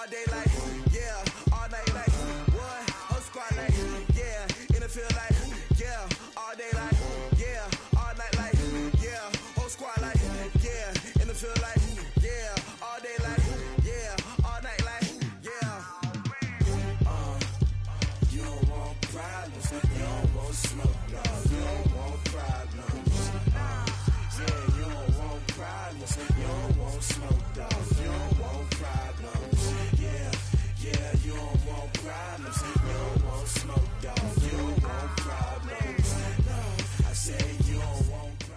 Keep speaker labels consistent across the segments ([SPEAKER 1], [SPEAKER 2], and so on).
[SPEAKER 1] day like, yeah, all night like, what? Whole squad like, yeah, in the field like, yeah, all day like, yeah, all night like, yeah, whole squad like, yeah, in the field like, yeah, all day like, yeah, all night like, yeah. You don't want problems, you don't want smoke, no, you don't want problems. Yeah, you don't want problems, you don't want smoke, dog, you don't want problems. Yeah, yeah, you don't want problems, you don't want smoke, dog, you don't want problems. No, I said you don't want problems.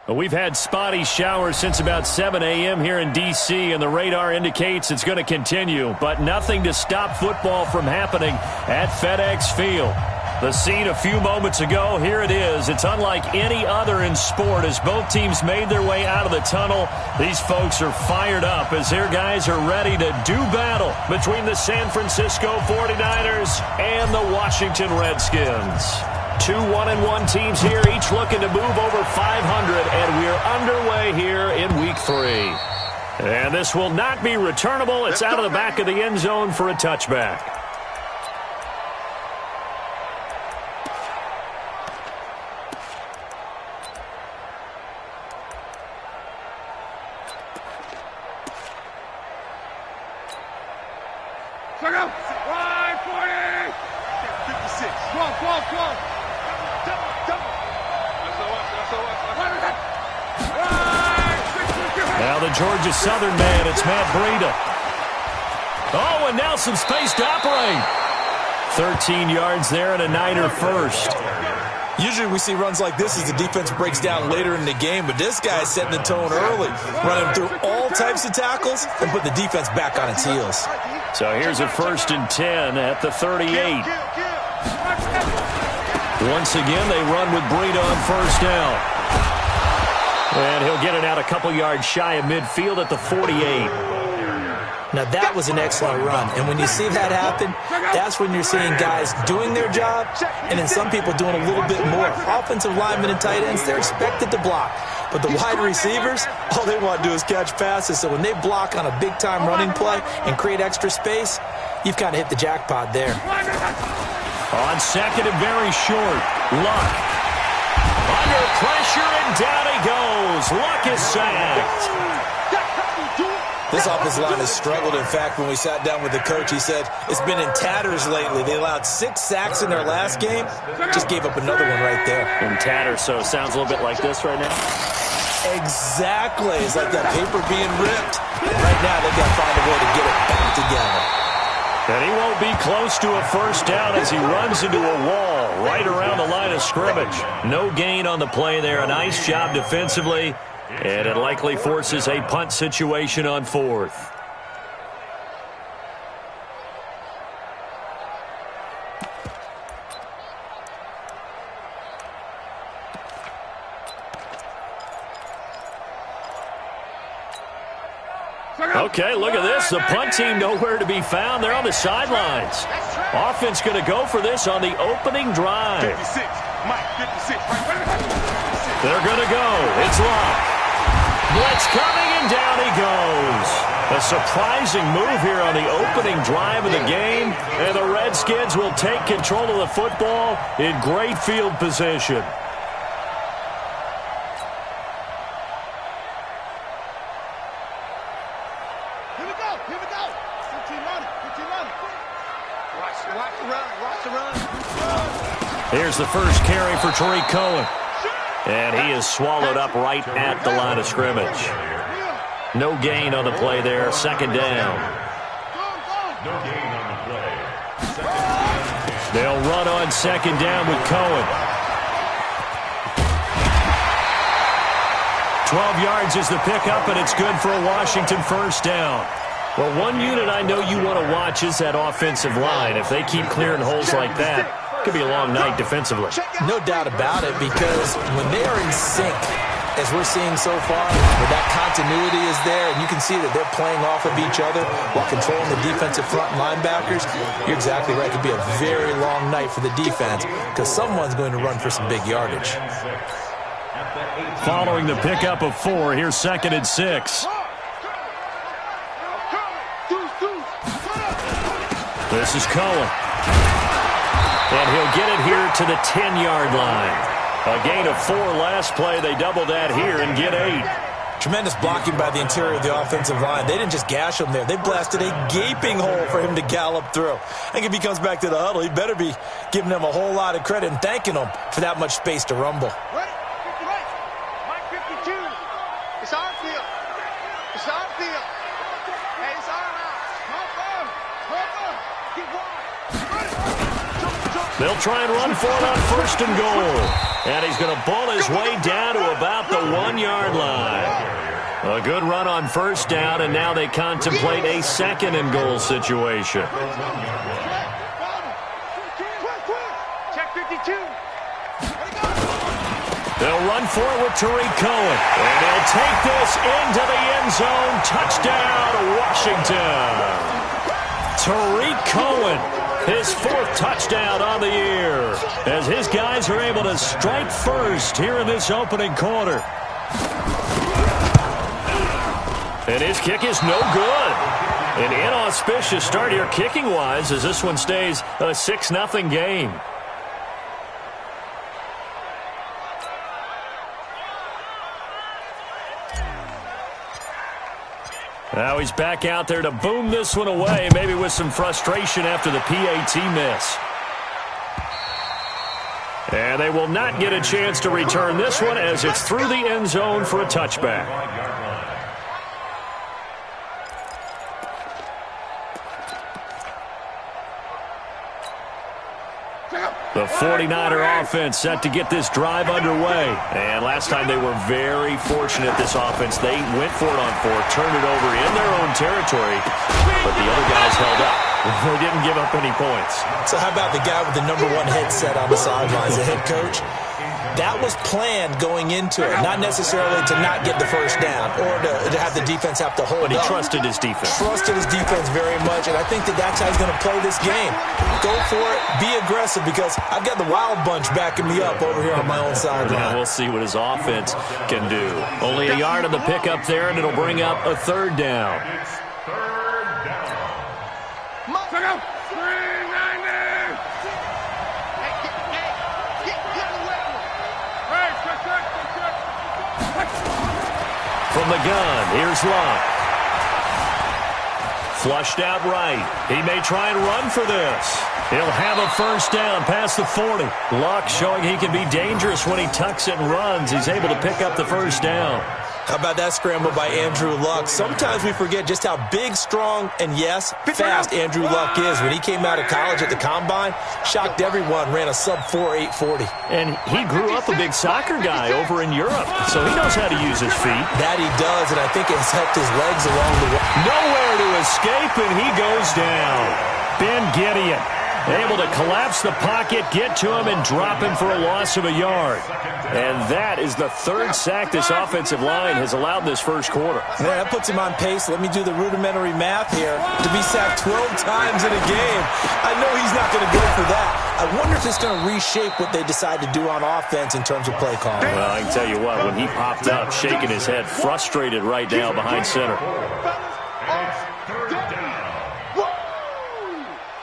[SPEAKER 2] We've had spotty showers since about 7 a.m. here in D.C., and the radar indicates it's going to continue, but nothing to stop football from happening at FedEx Field. The scene a few moments ago, here it is. It's unlike any other in sport as both teams made their way out of the tunnel. These folks are fired up as their guys are ready to do battle between the San Francisco 49ers and the Washington Redskins. Two 1-1 teams here, each looking to move over 500, and we're underway here in Week 3. And this will not be returnable. It's out of the back of the end zone for a touchback. Now the Georgia Southern man, it's Matt Breida. Oh, and now some space to operate. 13 yards there and a Niner first.
[SPEAKER 3] Usually we see runs like this as the defense breaks down later in the game, but this guy is setting the tone early, running through all types of tackles and put the defense back on its heels.
[SPEAKER 2] So here's a 1st and 10 at the 38. Once again, they run with Breida on first down. And he'll get it out a couple yards shy of midfield at the 48.
[SPEAKER 3] Now that was an excellent run, and when you see that happen, that's when you're seeing guys doing their job, and then some people doing a little bit more. Offensive linemen and tight ends, they're expected to block, but the wide receivers, all they want to do is catch passes, so when they block on a big-time running play and create extra space, you've kind of hit the jackpot there.
[SPEAKER 2] On second and very short, Luck. Under pressure, and down he goes. Luck is sacked.
[SPEAKER 3] This offensive line has struggled. In fact, when we sat down with the coach, he said it's been in tatters lately. They allowed 6 sacks in their last game. Just gave up another one right there.
[SPEAKER 2] In tatters, so it sounds a little bit like this right now?
[SPEAKER 3] Exactly. It's like that paper being ripped. Right now, they've got to find a way to get it back together.
[SPEAKER 2] And he won't be close to a first down as he runs into a wall right around the line of scrimmage. No gain on the play there. A nice job defensively. And it likely forces a punt situation on 4th. Okay, look at this. The punt team nowhere to be found. They're on the sidelines. Offense going to go for this on the opening drive.
[SPEAKER 4] 56, Mike, 56.
[SPEAKER 2] They're going to go. It's Luck. Blitz coming, and down he goes. A surprising move here on the opening drive of the game. And the Redskins will take control of the football in great field position. Here's the first carry for Tariq Cohen. And he is swallowed up right at the line of scrimmage. No gain on the play there. Second down.
[SPEAKER 4] No gain on the play.
[SPEAKER 2] They'll run on second down with Cohen. 12 yards is the pickup, and it's good for a Washington first down. Well, one unit I know you want to watch is that offensive line. If they keep clearing holes like that, it could be a long night defensively.
[SPEAKER 3] No doubt about it, because when they are in sync, as we're seeing so far, where that continuity is there, and you can see that they're playing off of each other while controlling the defensive front linebackers, you're exactly right. It could be a very long night for the defense because someone's going to run for some big yardage.
[SPEAKER 2] Following the pickup of 4, here's 2nd and 6. This is Cohen. And he'll get it here to the 10-yard line. A gain of 4 last play. They double that here and get 8.
[SPEAKER 3] Tremendous blocking by the interior of the offensive line. They didn't just gash him there. They blasted a gaping hole for him to gallop through. I think if he comes back to the huddle, he better be giving them a whole lot of credit and thanking them for that much space to rumble.
[SPEAKER 5] Ready? 50 right. Mike 52. It's our field. It's our field. Hey, it's our house. Keep wide.
[SPEAKER 2] They'll try and run for it on 1st and goal. And he's going to bull his way down to about the 1-yard line. A good run on 1st down, and now they contemplate a 2nd and goal situation.
[SPEAKER 5] Check 52.
[SPEAKER 2] They'll run for it with Tariq Cohen. And he'll take this into the end zone. Touchdown, Washington. Tariq Cohen, his 4th touchdown on the year, as his guys are able to strike first here in this opening quarter. And his kick is no good. An inauspicious start here kicking-wise as this one stays a 6-0 game. Now he's back out there to boom this one away, maybe with some frustration after the PAT miss. And they will not get a chance to return this one as it's through the end zone for a touchback. The 49er offense set to get this drive underway. And last time they were very fortunate, this offense. They went for it on 4, turned it over in their own territory, but the other guys held up. They didn't give up any points.
[SPEAKER 3] So how about the guy with the number 1 headset on the sidelines, the head coach? That was planned going into it, not necessarily to not get the first down or to have the defense have to hold up.
[SPEAKER 2] But he trusted his defense.
[SPEAKER 3] Trusted his defense very much, and I think that's how he's going to play this game. Go for it, be aggressive, because I've got the wild bunch backing me up over here on my own sideline.
[SPEAKER 2] Now we'll see what his offense can do. Only a yard on the pickup there, and it'll bring up a 3rd down.
[SPEAKER 4] It's 3rd down.
[SPEAKER 2] From the gun, here's Luck. Flushed out right. He may try and run for this. He'll have a 1st down past the 40. Luck showing he can be dangerous when he tucks it and runs. He's able to pick up the 1st down.
[SPEAKER 3] How about that scramble by Andrew Luck? Sometimes we forget just how big, strong, and yes, fast Andrew Luck is. When he came out of college at the Combine, shocked everyone, ran a sub-4 840.
[SPEAKER 2] And he grew up a big soccer guy over in Europe, so he knows how to use his feet.
[SPEAKER 3] That he does, and I think it's helped his legs along the way.
[SPEAKER 2] Nowhere to escape, and he goes down. Ben Gideon able to collapse the pocket, get to him, and drop him for a loss of a yard. And that is the 3rd sack this offensive line has allowed this first quarter.
[SPEAKER 3] Yeah, that puts him on pace. Let me do the rudimentary math here. To be sacked 12 times in a game, I know he's not going to go for that. I wonder if it's going to reshape what they decide to do on offense in terms of play calling.
[SPEAKER 2] Well, I can tell you what, when he popped up, shaking his head, frustrated right now behind center.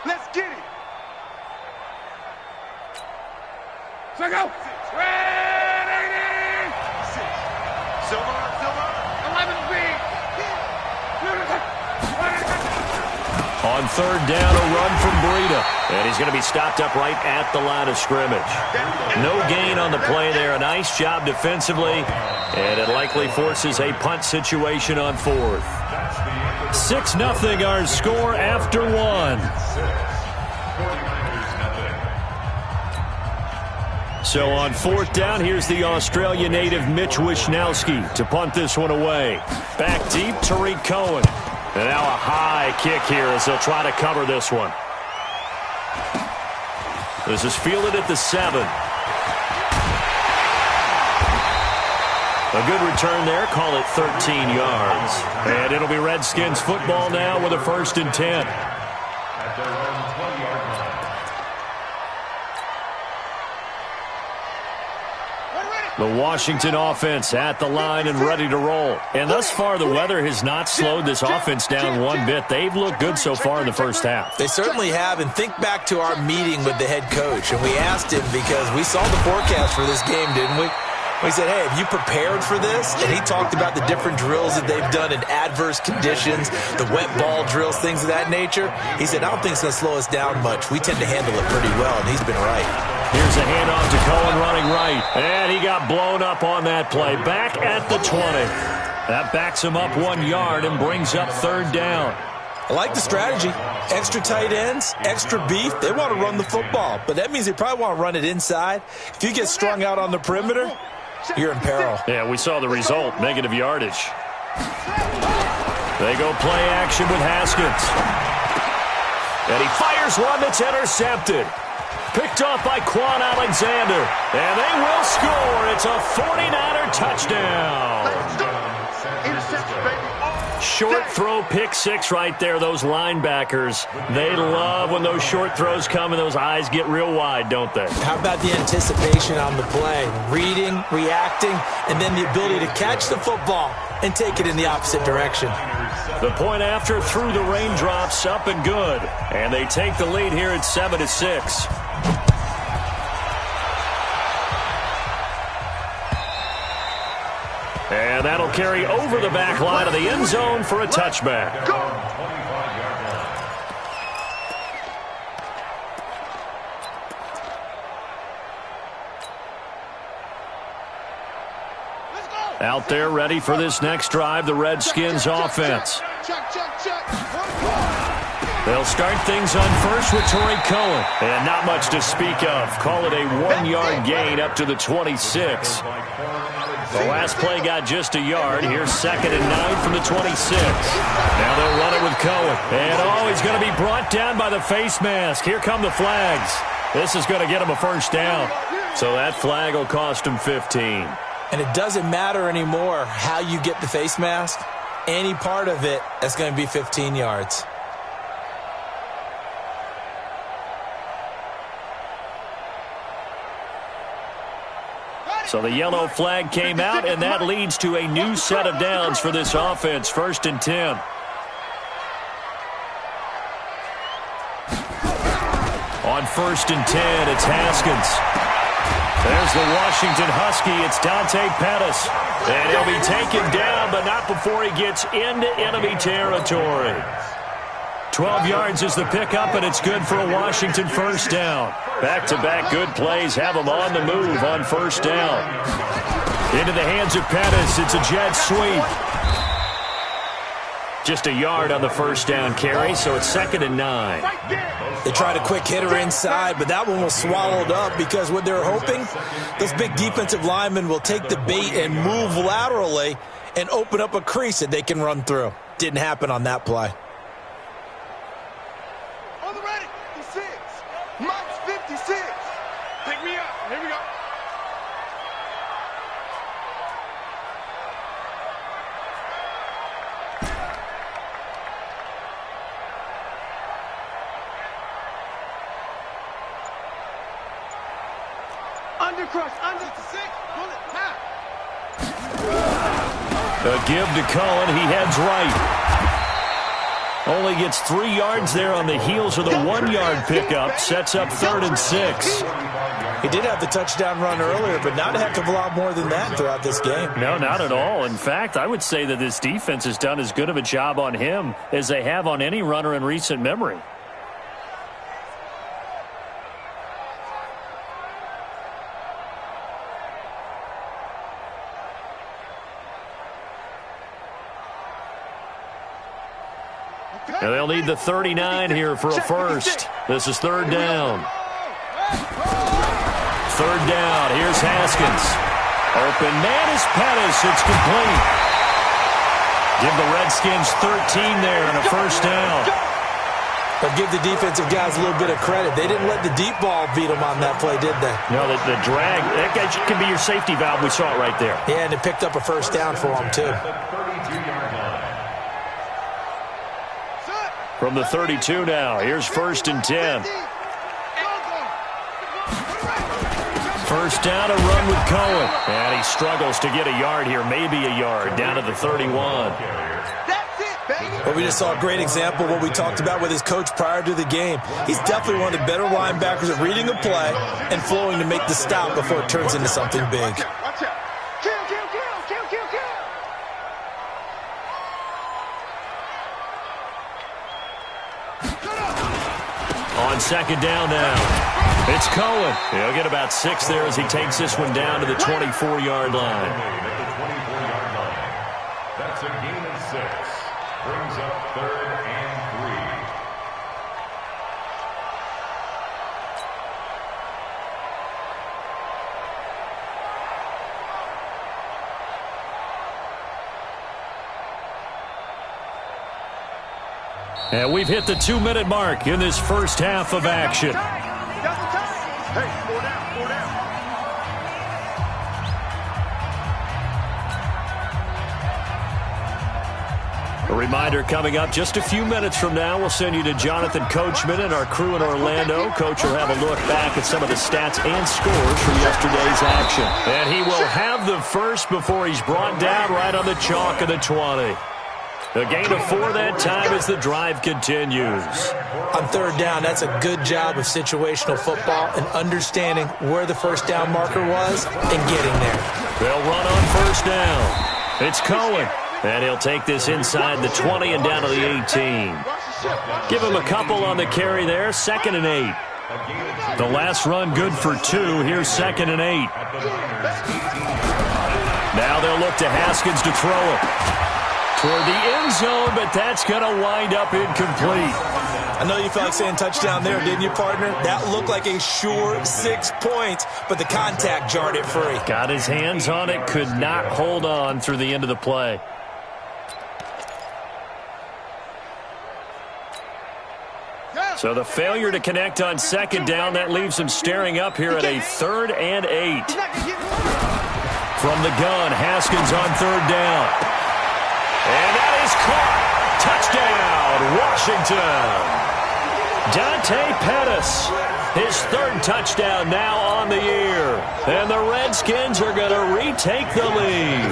[SPEAKER 5] Let's get it.
[SPEAKER 4] So go.
[SPEAKER 2] On 3rd down, a run from Breida. And he's going to be stopped up right at the line of scrimmage. No gain on the play there. A nice job defensively. And it likely forces a punt situation on 4th. 6-0 our score after 1. So on 4th down, here's the Australia native Mitch Wishnowski to punt this one away. Back deep, Tariq Cohen. And now a high kick here as they'll try to cover this one. This is fielded at the 7. A good return there. Call it 13 yards. And it'll be Redskins football now with a 1st and 10.
[SPEAKER 4] At their own 20-yard line.
[SPEAKER 5] Ready?
[SPEAKER 2] The Washington offense at the line and ready to roll. And thus far, the weather has not slowed this offense down one bit. They've looked good so far in the first half.
[SPEAKER 3] They certainly have. And think back to our meeting with the head coach. And we asked him because we saw the forecast for this game, didn't we? We said, hey, have you prepared for this? And he talked about the different drills that they've done in adverse conditions, the wet ball drills, things of that nature. He said, I don't think it's going to slow us down much. We tend to handle it pretty well, and he's been right.
[SPEAKER 2] Here's a handoff to Cohen running right. And he got blown up on that play. Back at the 20. That backs him up 1 yard and brings up third down.
[SPEAKER 3] I like the strategy. Extra tight ends, extra beef. They want to run the football, but that means they probably want to run it inside. If you get strung out on the perimeter, you're in peril.
[SPEAKER 2] Yeah, we saw the result, negative yardage. They go play action with Haskins. And he fires one that's intercepted. Picked off by Quan Alexander. And they will score. It's a 49er touchdown.
[SPEAKER 5] Interception, baby.
[SPEAKER 2] Short throw, pick six right there. Those linebackers, they love when those short throws come and those eyes get real wide, don't they?
[SPEAKER 3] How about the anticipation on the play? Reading, reacting, and then the ability to catch the football and take it in the opposite direction.
[SPEAKER 2] The point after through the raindrops, up and good. And they take the lead here at 7-6. And that'll carry over the back line of the end zone for a touchback. Out there ready for this next drive, the Redskins offense. They'll start things on first with Torrey Cohen. And not much to speak of. Call it a 1 yard gain up to the 26. The last play got just a yard. Here's 2nd and 9 from the 26. Now they'll run it with Cohen. And, he's going to be brought down by the face mask. Here come the flags. This is going to get him a first down. So that flag will cost him 15.
[SPEAKER 3] And it doesn't matter anymore how you get the face mask. Any part of it, that's going to be 15 yards.
[SPEAKER 2] So the yellow flag came out, and that leads to a new set of downs for this offense. 1st and 10. On 1st and 10, it's Haskins. There's the Washington Husky. It's Dante Pettis. And he'll be taken down, but not before he gets into enemy territory. 12 yards is the pickup, and it's good for a Washington first down. Back-to-back good plays have them on the move on first down. Into the hands of Pettis. It's a jet sweep. Just a yard on the first down carry, so it's 2nd and 9.
[SPEAKER 3] They tried a quick hitter inside, but that one was swallowed up because what they're hoping, those big defensive linemen will take the bait and move laterally and open up a crease that they can run through. Didn't happen on that play.
[SPEAKER 5] On the ready, 56. Mike's 56. Pick me up. Here we go. Undercrush, under 6. Pull it, half.
[SPEAKER 2] A give to Cohen. He heads right. Only gets 3 yards there on the heels of the 1 yard pickup. Sets up 3rd and 6.
[SPEAKER 3] He did have the touchdown run earlier, but not a heck of a lot more than that throughout this game.
[SPEAKER 2] No, not at all. In fact, I would say that this defense has done as good of a job on him as they have on any runner in recent memory. And they'll need the 39 here for a first. This is 3rd down. 3rd down. Here's Haskins. Open man is Pettis. It's complete. Give the Redskins 13 there and a first down.
[SPEAKER 3] But give the defensive guys a little bit of credit. They didn't let the deep ball beat them on that play, did they?
[SPEAKER 2] No, the drag, that can be your safety valve. We saw it right there.
[SPEAKER 3] Yeah, and it picked up a first down for them, too.
[SPEAKER 2] From the 32 now, here's 1st and 10. First down, a run with Cohen. And he struggles to get a yard here, maybe a yard, down to the 31.
[SPEAKER 5] That's it, baby.
[SPEAKER 3] Well, we just saw a great example of what we talked about with his coach prior to the game. He's definitely one of the better linebackers at reading a play and flowing to make the stop before it turns into something big.
[SPEAKER 5] Watch out. Kill, kill, kill, kill, kill, kill.
[SPEAKER 2] On second down now. It's Cohen. He'll get about 6 there as he takes this one down to the 24-yard line.
[SPEAKER 4] At the 24-yard line. That's a gain of 6. Brings up 3rd and 3.
[SPEAKER 2] And we've hit the 2-minute mark in this first half of action.
[SPEAKER 5] Double time. Hey, 4 down, 4 down.
[SPEAKER 2] A reminder coming up just a few minutes from now, we'll send you to Jonathan Coachman and our crew in Orlando. Coach will have a look back at some of the stats and scores from yesterday's action. And he will have the first before he's brought down right on the chalk of the 20. A gain of 4 that time as the drive continues.
[SPEAKER 3] On third down, that's a good job of situational football and understanding where the first down marker was and getting there.
[SPEAKER 2] They'll run on first down. It's Cohen. And he'll take this inside the 20 and down to the 18. Give him a couple on the carry there. 2nd and 8. The last run good for 2. Here's 2nd and 8. Now they'll look to Haskins to throw it. Toward the end zone, but that's going to wind up incomplete.
[SPEAKER 3] I know you felt like saying touchdown there, didn't you, partner? That looked like a sure 6 points, but the contact jarred it free.
[SPEAKER 2] Got his hands on it, could not hold on through the end of the play. So the failure to connect on second down, that leaves him staring up here at a 3rd and 8. From the gun, Haskins on 3rd down. And that is caught. Touchdown, Washington. Dante Pettis, his 3rd touchdown now on the year. And the Redskins are going to retake the lead.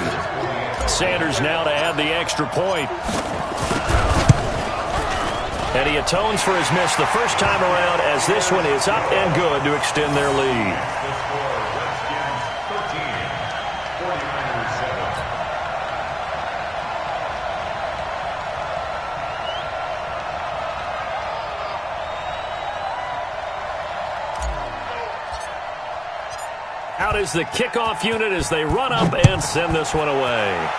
[SPEAKER 2] Sanders now to add the extra point. And he atones for his miss the first time around as this one is up and good to extend their lead. Out is the kickoff unit as they run up and send this one away.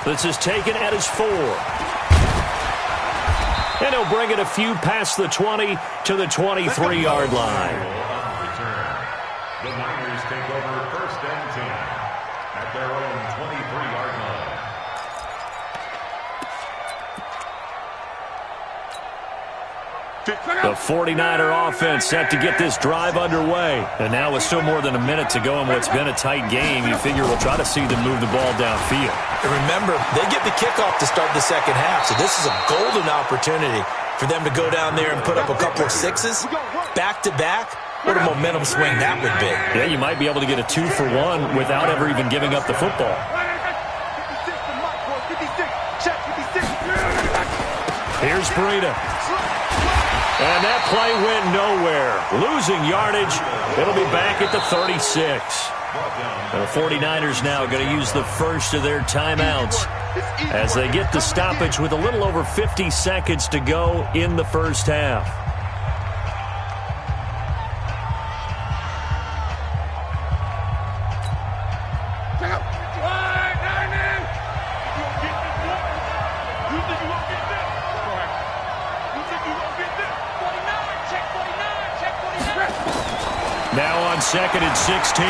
[SPEAKER 2] This is taken at his 4. And he'll bring it a few past the 20 to the 23-yard line.
[SPEAKER 4] The Niners take over 1st and 10 at their own 23-yard line.
[SPEAKER 2] The 49er offense set to get this drive underway. And now with still more than a minute to go in what's been a tight game, you figure we'll try to see them move the ball downfield.
[SPEAKER 3] And remember, they get the kickoff to start the second half, so this is a golden opportunity for them to go down there and put up a couple of 6s back-to-back. What a momentum swing that would be.
[SPEAKER 2] Yeah, you might be able to get a 2-for-1 without ever even giving up the football. Here's Breida. And that play went nowhere. Losing yardage. It'll be back at the 36. And the 49ers now going to use the first of their timeouts as they get the stoppage with a little over 50 seconds to go in the first half. Now on 2nd and 16.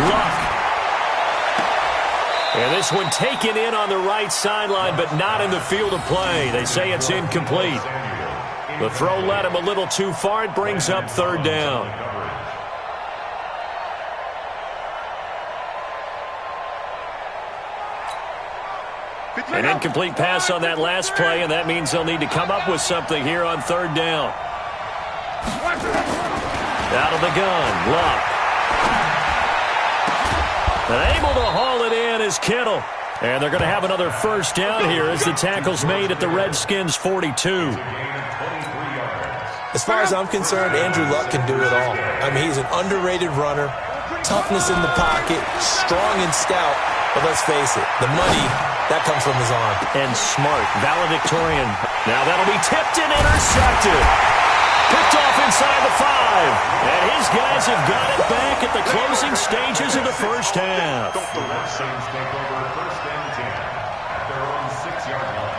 [SPEAKER 2] Luck. And this one taken in on the right sideline, but not in the field of play. They say it's incomplete. The throw led him a little too far. It brings up 3rd down. An incomplete pass on that last play, and that means they'll need to come up with something here on 3rd down. Out of the gun, Luck. And able to haul it in is Kittle. And they're going to have another first down here as the tackle's made at the Redskins' 42.
[SPEAKER 3] As far as I'm concerned, Andrew Luck can do it all. I mean, he's an underrated runner, toughness in the pocket, strong and stout. But let's face it, the money, that comes from his arm.
[SPEAKER 2] And smart, valedictorian. Now that'll be tipped and intercepted. Picked off inside the 5. And his guys have got it back at the closing stages of the first half.
[SPEAKER 4] The Redskins take over first and 10 at their own 6-yard line.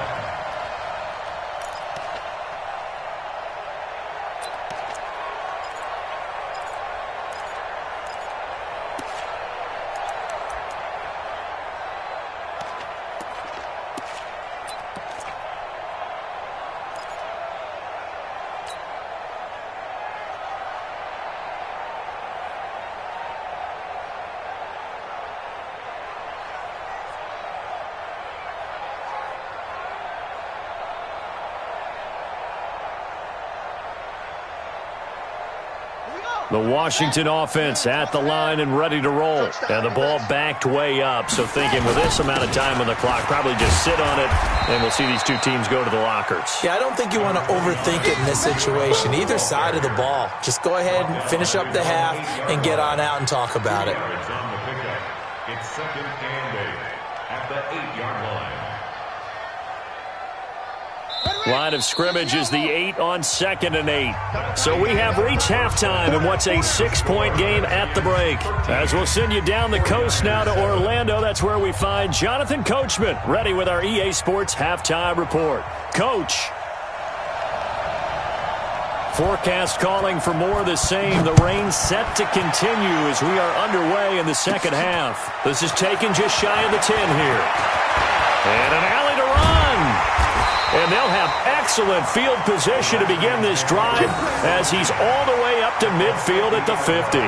[SPEAKER 2] The Washington offense at the line and ready to roll. And the ball backed way up. So thinking with this amount of time on the clock, probably just sit on it, and we'll see these two teams go to the lockers.
[SPEAKER 3] Yeah, I don't think you want to overthink it in this situation. Either side of the ball. Just go ahead and finish up the half and get on out and talk about it.
[SPEAKER 4] It's second and 8 at the 8-yard line.
[SPEAKER 2] Line of scrimmage is the 8 on 2nd and 8. So we have reached halftime in what's a 6-point game at the break. As we'll send you down the coast now to Orlando, that's where we find Jonathan Coachman ready with our EA Sports halftime report. Coach. Forecast calling for more of the same. The rain set to continue as we are underway in the second half. This is taken just shy of the 10 here. And an alley to run. And they'll have excellent field position to begin this drive as he's all the way up to midfield at the 50.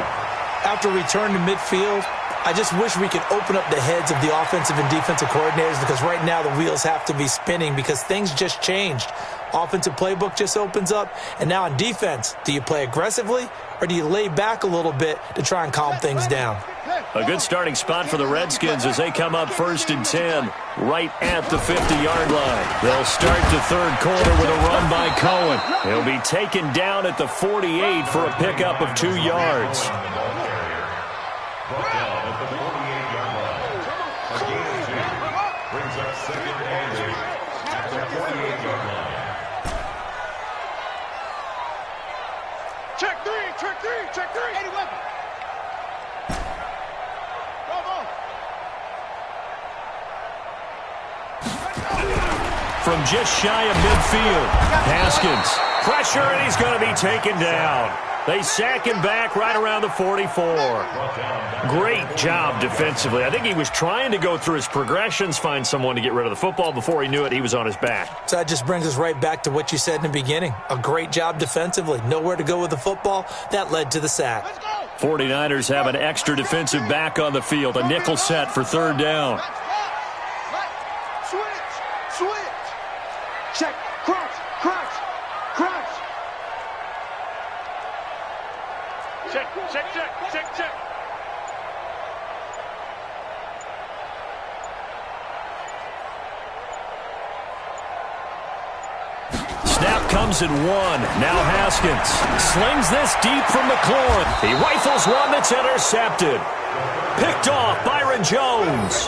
[SPEAKER 3] After return to midfield, I just wish we could open up the heads of the offensive and defensive coordinators, because right now the wheels have to be spinning because things just changed. Offensive playbook just opens up, and now on defense, do you play aggressively or do you lay back a little bit to try and calm things down?
[SPEAKER 2] A good starting spot for the Redskins as they come up 1st and 10 right at the 50-yard line. They'll start the third quarter with a run by Cohen. He'll be taken down at the 48 for a pickup of 2 yards.
[SPEAKER 4] Brought down at the 48-yard line. A gain of 2 brings up second and 8 at the 48-yard line.
[SPEAKER 5] Check 3, check 3, check 3. 80 weapon.
[SPEAKER 2] From just shy of midfield, Haskins. Pressure, and he's going to be taken down. They sack him back right around the 44. Great job defensively. I think he was trying to go through his progressions, find someone to get rid of the football. Before he knew it, he was on his back.
[SPEAKER 3] So that just brings us right back to what you said in the beginning. A great job defensively. Nowhere to go with the football. That led to the sack.
[SPEAKER 2] 49ers have an extra defensive back on the field. A nickel set for third down.
[SPEAKER 5] Switch. Check. Crouch. Check.
[SPEAKER 2] Snap comes at 1. Now Haskins slings this deep from McLaurin. He rifles one that's intercepted. Picked off Byron Jones.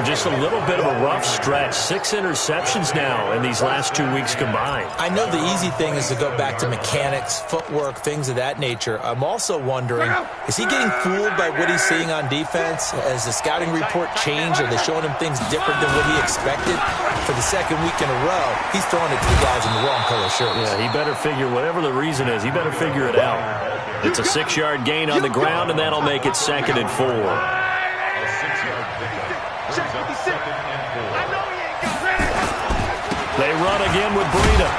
[SPEAKER 2] Just a little bit of a rough stretch. 6 interceptions now in these last 2 weeks combined.
[SPEAKER 3] I know the easy thing is to go back to mechanics, footwork, things of that nature. I'm also wondering, is he getting fooled by what he's seeing on defense? Has the scouting report changed? Are they showing him things different than what he expected? For the second week in a row, he's throwing it to the guys in the wrong color shirts.
[SPEAKER 2] Yeah, he better figure, whatever the reason is, he better figure it out. It's a 6-yard gain on the ground, and that'll make it 2nd and 4.
[SPEAKER 4] A 6-yard pickup brings up second and 4.
[SPEAKER 2] They run again with Breida.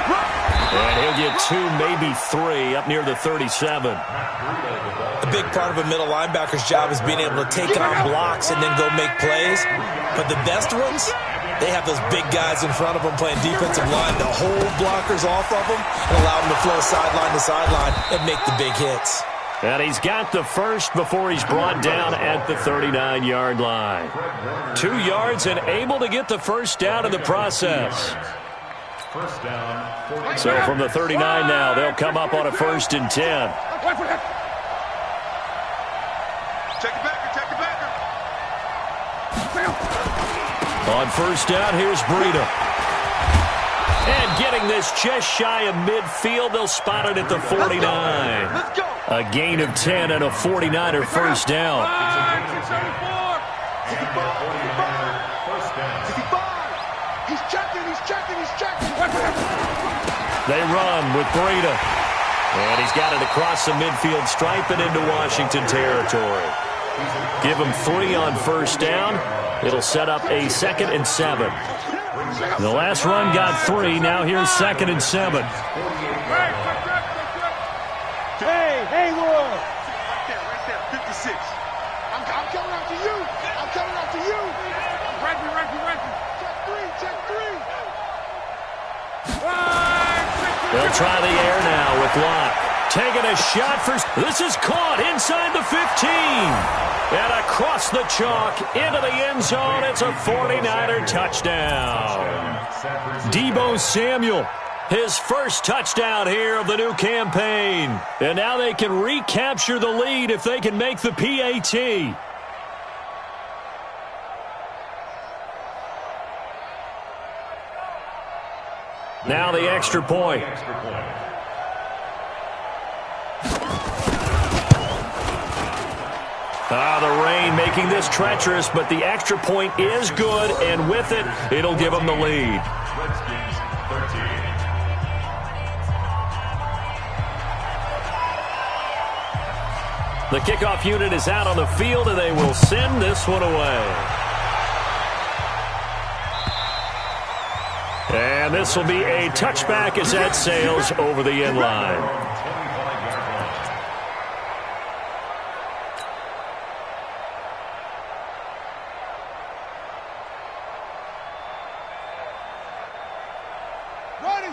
[SPEAKER 2] And he'll get 2, maybe 3 up near the 37.
[SPEAKER 3] A big part of a middle linebacker's job is being able to take on blocks and then go make plays. But the best ones, they have those big guys in front of them playing defensive line to hold blockers off of them and allow them to flow sideline to sideline and make the big hits.
[SPEAKER 2] And he's got the first before he's brought down at the 39-yard line. 2 yards and able to get the first down in the process.
[SPEAKER 4] First down.
[SPEAKER 2] So from the 39 now, they'll come up on a 1st and 10.
[SPEAKER 5] Check it back, check it back.
[SPEAKER 2] On 1st down, here's Breida. And getting this just shy of midfield, they'll spot it at the 49.
[SPEAKER 5] Let's go.
[SPEAKER 2] A gain of 10 and a 49er first down.
[SPEAKER 5] 65. He's checking.
[SPEAKER 2] They run with Breida. And he's got it across the midfield stripe and into Washington territory. Give him 3 on 1st down. It'll set up a 2nd and 7. The last run got 3. Now here's 2nd and 7.
[SPEAKER 5] Hey, Will. Right there, 56. I'm coming after you. Ready. Check 3.
[SPEAKER 2] They'll try the air now with Locke. Taking a shot for... This is caught inside the 15. And across the chalk into the end zone. It's a 49er touchdown. Deebo Samuel, his first touchdown here of the new campaign. And now they can recapture the lead if they can make the PAT. Now the extra point. The rain making this treacherous, but the extra point is good, and with it, it'll give them the lead.
[SPEAKER 4] Redskins 13.
[SPEAKER 2] The kickoff unit is out on the field, and they will send this one away. And this will be a touchback as that sails over the end line.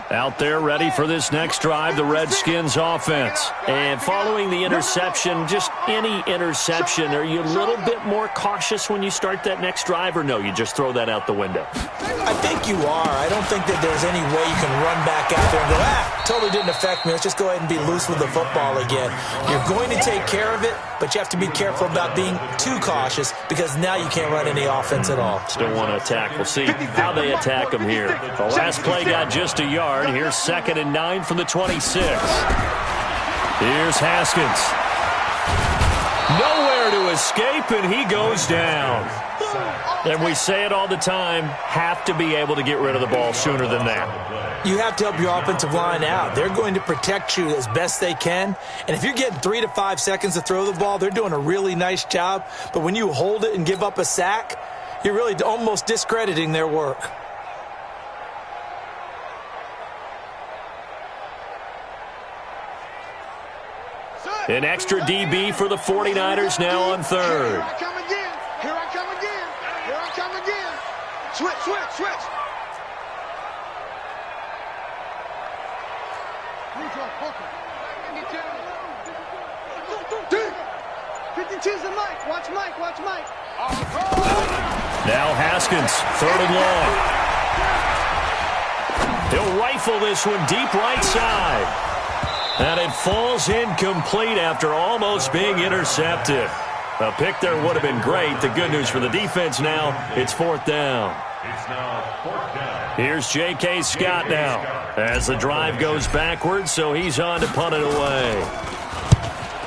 [SPEAKER 2] Out there ready for this next drive, the Redskins offense. And following the interception, just any interception, are you a little bit more cautious when you start that next drive, or no, you just throw that out the window?
[SPEAKER 3] I think you are. I don't think that there's any way you can run back out there and go, totally didn't affect me. Let's just go ahead and be loose with the football again. You're going to take care of it, but you have to be careful about being too cautious because now you can't run any offense at all.
[SPEAKER 2] Still want to attack. We'll see how they attack them here. The last play got just a yard. Here's 2nd and 9 from the 26. Here's Haskins. Nowhere to escape, and he goes down. And we say it all the time, have to be able to get rid of the ball sooner than that.
[SPEAKER 3] You have to help your offensive line out. They're going to protect you as best they can. And if you're getting 3 to 5 seconds to throw the ball, they're doing a really nice job. But when you hold it and give up a sack, you're really almost discrediting their work.
[SPEAKER 2] An extra DB for the 49ers now on 3rd.
[SPEAKER 5] Here I come again. Switch. 52's the Mike. Watch Mike.
[SPEAKER 2] Now Haskins, 3rd and long. He'll rifle this one deep right side. And it falls incomplete after almost being intercepted. A pick there would have been great. The good news for the defense now, it's 4th down.
[SPEAKER 4] It's now 4th down.
[SPEAKER 2] Here's J.K. Scott now as the drive goes backwards, so he's on to punt it away.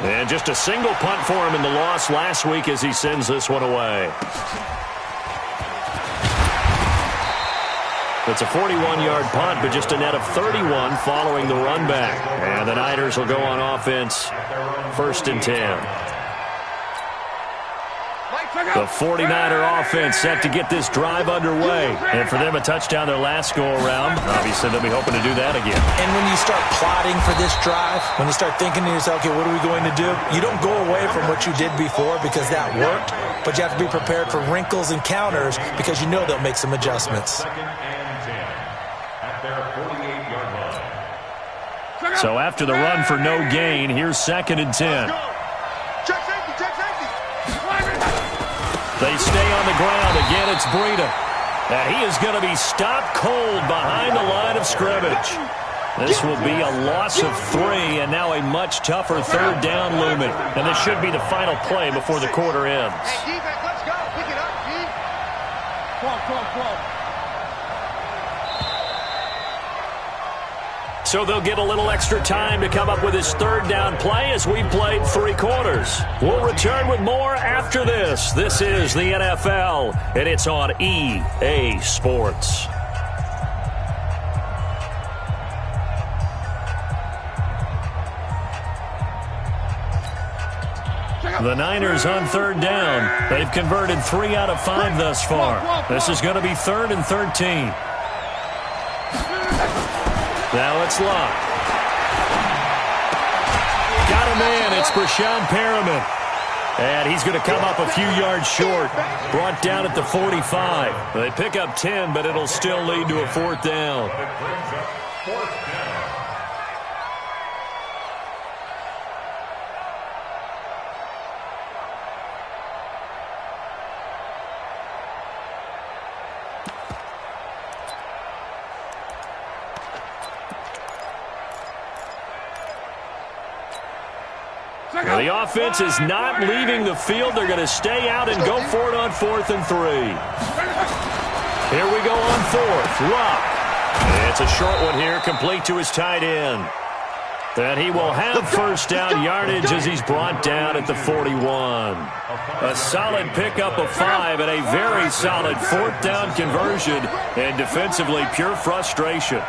[SPEAKER 2] And just a single punt for him in the loss last week as he sends this one away. It's a 41-yard punt, but just a net of 31 following the run back. And the Niners will go on offense, 1st and 10. The 49er offense set to get this drive underway. And for them, a touchdown their last go-around. Obviously, they'll be hoping to do that again.
[SPEAKER 3] And when you start plotting for this drive, when you start thinking to yourself, okay, what are we going to do? You don't go away from what you did before because that worked, but you have to be prepared for wrinkles and counters because you know they'll make some adjustments.
[SPEAKER 4] 2nd and 10 at their 48-yard line.
[SPEAKER 2] So after the run for no gain, here's 2nd and 10. They stay on the ground. Again, it's Breida. And he is going to be stopped cold behind the line of scrimmage. This will be a loss of 3, and now a much tougher third down looming. And this should be the final play before the quarter ends.
[SPEAKER 5] Hey, defense, let's go. Pick it up, G. Come on.
[SPEAKER 2] So they'll get a little extra time to come up with his third down play as we played 3 quarters. We'll return with more after this. This is the NFL, and it's on EA Sports. The Niners on third down. They've converted 3 out of 5 thus far. This is going to be 3rd and 13. Now it's Locke. Got a man. It's Brashon Perriman. And he's going to come up a few yards short. Brought down at the 45. They pick up 10, but it'll still lead to a 4th down. The offense is not leaving the field. They're going to stay out and go for it on 4th and 3. Here we go on 4th. Rock. It's a short one here, complete to his tight end. Then he will have first down yardage as he's brought down at the 41. A solid pickup of 5 and a very solid 4th down conversion, and defensively pure frustration.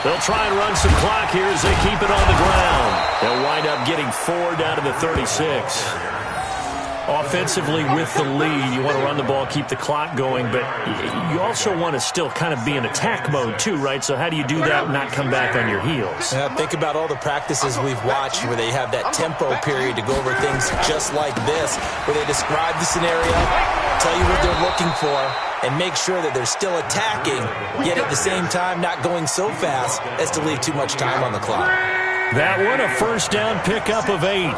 [SPEAKER 2] They'll try and run some clock here as they keep it on the ground. They'll wind up getting 4 down to the 36. Offensively with the lead, you want to run the ball, keep the clock going, but you also want to still kind of be in attack mode too, right? So how do you do that and not come back on your heels?
[SPEAKER 3] Think about all the practices we've watched where they have that tempo period to go over things just like this, where they describe the scenario, tell you what they're looking for, and make sure that they're still attacking, yet at the same time not going so fast as to leave too much time on the clock.
[SPEAKER 2] That one, a first down pickup of 8.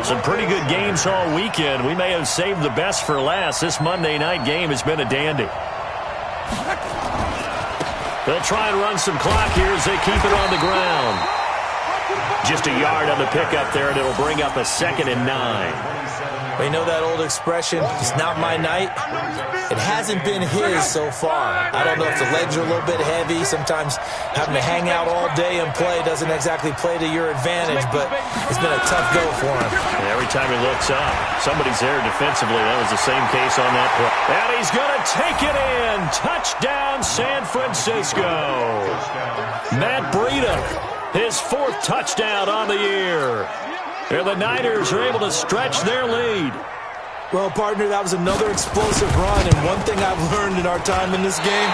[SPEAKER 2] Some pretty good games all weekend. We may have saved the best for last. This Monday night game has been a dandy. They'll try and run some clock here as they keep it on the ground. Just a yard on the pickup there, and it'll bring up a 2nd and 9.
[SPEAKER 3] We know that old expression, it's not my night. It hasn't been his so far. I don't know if the legs are a little bit heavy. Sometimes having to hang out all day and play doesn't exactly play to your advantage, but it's been a tough go for him.
[SPEAKER 2] And every time he looks up, somebody's there defensively. That was the same case on that play. And he's going to take it in. Touchdown, San Francisco. Matt Breida, his 4th touchdown on the year. And the Niners are able to stretch their lead.
[SPEAKER 3] Well, partner, that was another explosive run, and one thing I've learned in our time in this game,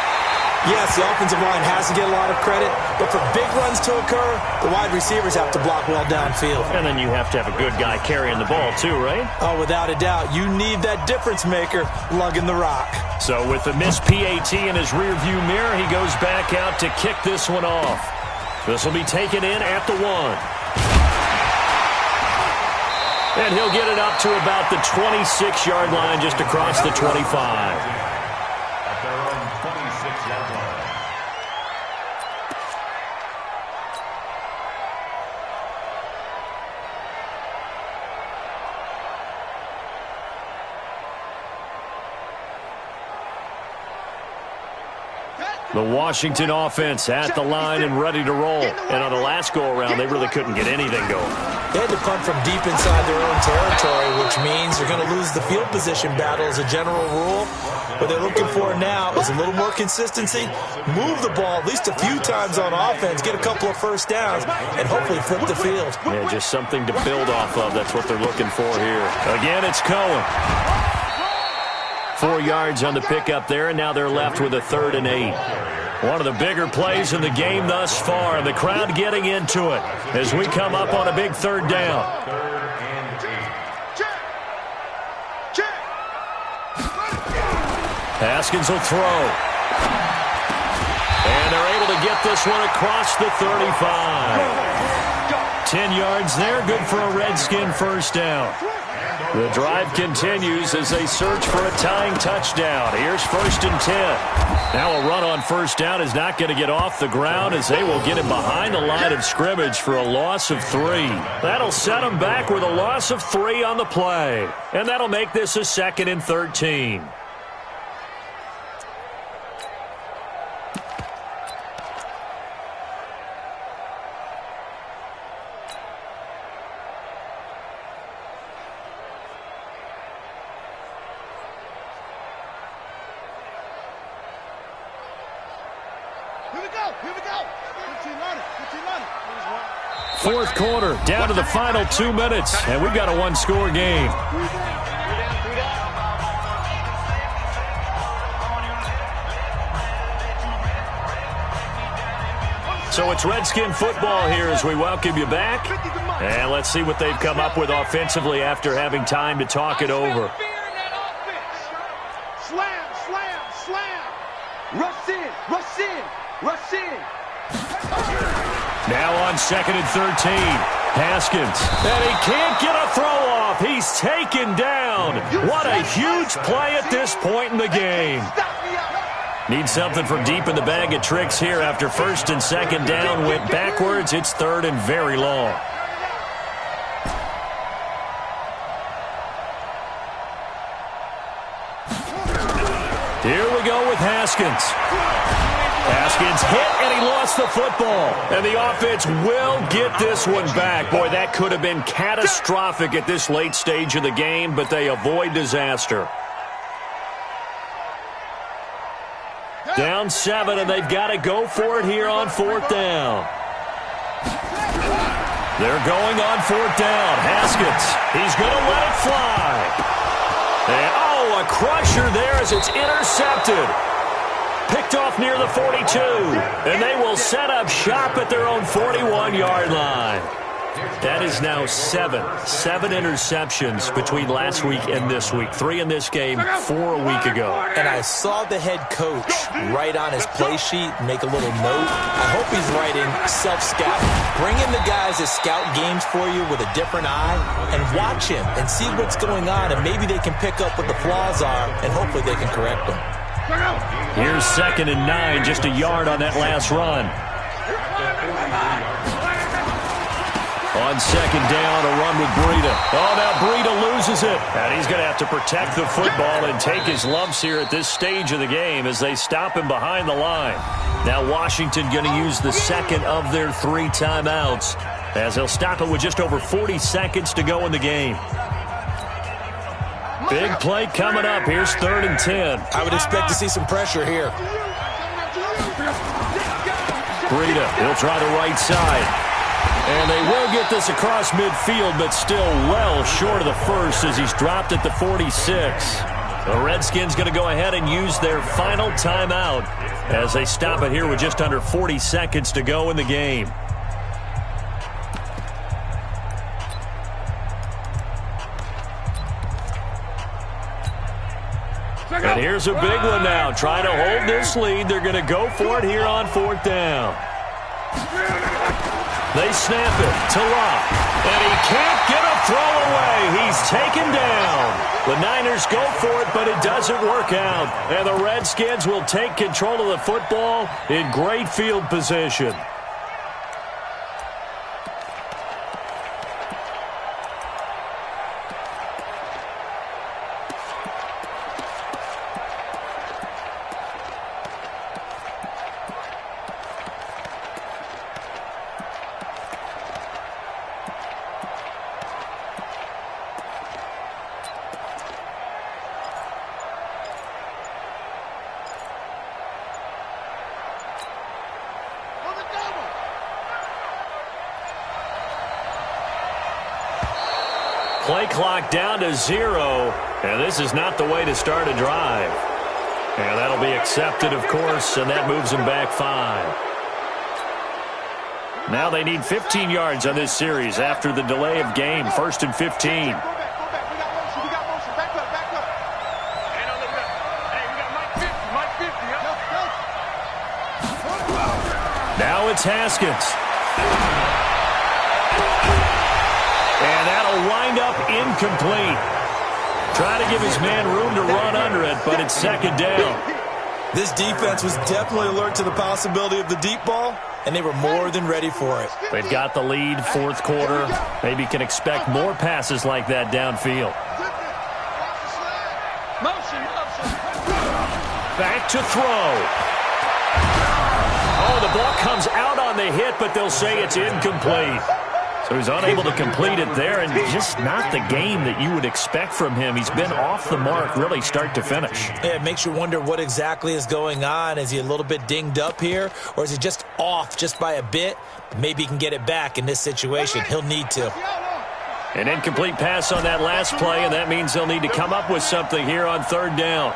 [SPEAKER 3] yes, the offensive line has to get a lot of credit, but for big runs to occur, the wide receivers have to block well downfield.
[SPEAKER 2] And then you have to have a good guy carrying the ball too, right?
[SPEAKER 3] Oh, without a doubt. You need that difference maker lugging the rock. So
[SPEAKER 2] with the missed PAT in his rearview mirror, he goes back out to kick this one off. This will be taken in at the 1. And he'll get it up to about the 26-yard line, just across the 25.
[SPEAKER 4] At their own 26-yard line.
[SPEAKER 2] The Washington offense at the line and ready to roll. And on the last go-around, they really couldn't get anything going.
[SPEAKER 3] They had to punt from deep inside their own territory, which means they're going to lose the field position battle as a general rule. What they're looking for now is a little more consistency, move the ball at least a few times on offense, get a couple of first downs, and hopefully flip the field.
[SPEAKER 2] Yeah, just something to build off of. That's what they're looking for here. Again, it's Cohen. 4 yards on the pickup there, and now they're left with a 3rd and 8. One of the bigger plays in the game thus far, and the crowd getting into it as we come up on a big 3rd down. Haskins will throw. And they're able to get this one across the 35. 10 yards there, good for a Redskin first down. The drive continues as they search for a tying touchdown. Here's 1st and 10. Now a run on first down is not going to get off the ground as they will get him behind the line of scrimmage for a loss of 3. That'll set him back with a loss of 3 on the play. And that'll make this a 2nd and 13. Fourth quarter, down to the final 2 minutes, and we've got a one-score game. So it's Redskin football here as we welcome you back. And let's see what they've come up with offensively after having time to talk it over.
[SPEAKER 5] Slam, slam, slam. Rush in, rush in, rush in.
[SPEAKER 2] Now on 2nd and 13, Haskins. And he can't get a throw off. He's taken down. What a huge play at this point in the game. Need something from deep in the bag of tricks here after 1st and 2nd down. Went backwards. It's 3rd and very long. Here we go with Haskins. Haskins hit, and he lost the football. And the offense will get this one back. Boy, that could have been catastrophic at this late stage of the game, but they avoid disaster. Down 7, and they've got to go for it here on 4th down. They're going on 4th down. Haskins, he's going to let it fly. And, a crusher there as it's intercepted. Picked off near the 42, and they will set up shop at their own 41-yard line. That is now 7 interceptions between last week and this week. 3 in this game, 4 a week ago.
[SPEAKER 3] And I saw the head coach write on his play sheet, make a little note. I hope he's writing self-scout. Bring in the guys that scout games for you with a different eye and watch him and see what's going on, and maybe they can pick up what the flaws are, and hopefully they can correct them.
[SPEAKER 2] Here's 2nd and 9, just a yard on that last run. On 2nd down, a run with Breida. Oh, now Breida loses it. And he's going to have to protect the football and take his lumps here at this stage of the game as they stop him behind the line. Now Washington going to use the 2nd of their 3 timeouts as they'll stop it with just over 40 seconds to go in the game. Big play coming up. Here's 3rd and 10.
[SPEAKER 3] I would expect to see some pressure here.
[SPEAKER 2] Breida, he'll try the right side. And they will get this across midfield, but still well short of the first as he's dropped at the 46. The Redskins going to go ahead and use their final timeout as they stop it here with just under 40 seconds to go in the game. And here's a big one now. Trying to hold this lead. They're going to go for it here on 4th down. They snap it to Locke. And he can't get a throw away. He's taken down. The Niners go for it, but it doesn't work out. And the Redskins will take control of the football in great field position. Play clock down to 0, and this is not the way to start a drive. And that'll be accepted, of course, and that moves them back 5. Now they need 15 yards on this series after the delay of game. 1st and 15. Now it's Haskins. And that'll wind up incomplete. Trying to give his man room to run under it, but it's second down.
[SPEAKER 3] This defense was definitely alert to the possibility of the deep ball, and they were more than ready for it.
[SPEAKER 2] They've got the lead, fourth quarter. Maybe can expect more passes like that downfield. Back to throw. Oh, the ball comes out on the hit, but they'll say it's incomplete. So he's unable to complete it there, and just not the game that you would expect from him. He's been off the mark really start to finish.
[SPEAKER 3] Yeah, it makes you wonder what exactly is going on. Is he a little bit dinged up here, or is he just off just by a bit? Maybe he can get it back in this situation. He'll need to.
[SPEAKER 2] An incomplete pass on that last play, and that means they'll need to come up with something here on third down.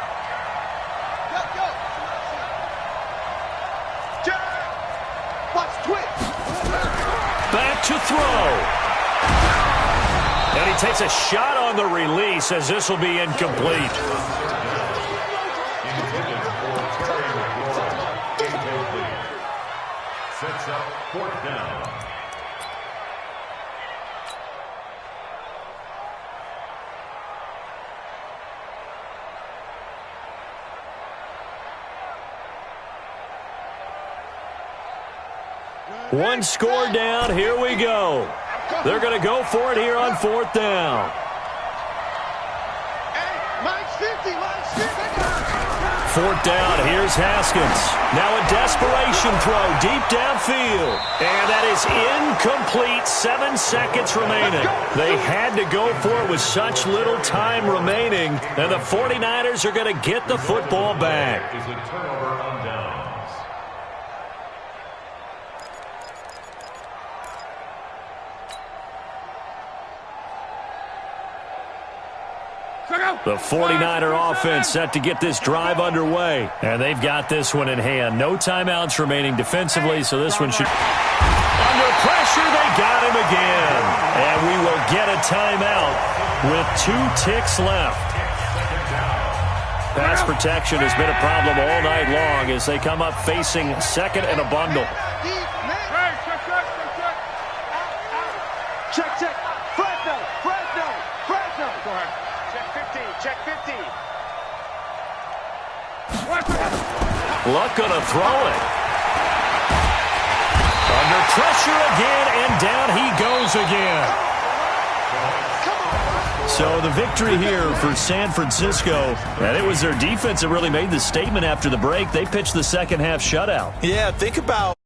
[SPEAKER 2] Back to throw. And he takes a shot on the release as this will be incomplete.
[SPEAKER 4] Sets up fourth down.
[SPEAKER 2] One score down. Here we go. They're going to go for it here on fourth down. Fourth down. Here's Haskins. Now a desperation throw deep downfield. And that is incomplete. 7 seconds remaining. They had to go for it with such little time remaining. And the 49ers are going to get the football back.
[SPEAKER 4] Is a turnover on downs.
[SPEAKER 2] The 49er offense set to get this drive underway. And they've got this one in hand. No timeouts remaining defensively, so this one should... Under pressure, they got him again. And we will get a timeout with 2 ticks left. Pass protection has been a problem all night long as they come up facing second and a bundle.
[SPEAKER 5] Check. Fresno. Go ahead. Check 50.
[SPEAKER 2] Luck gonna throw it. Under pressure again, and down he goes again. So the victory here for San Francisco, and it was their defense that really made the statement after the break. They pitched the second half shutout.
[SPEAKER 3] Yeah, think about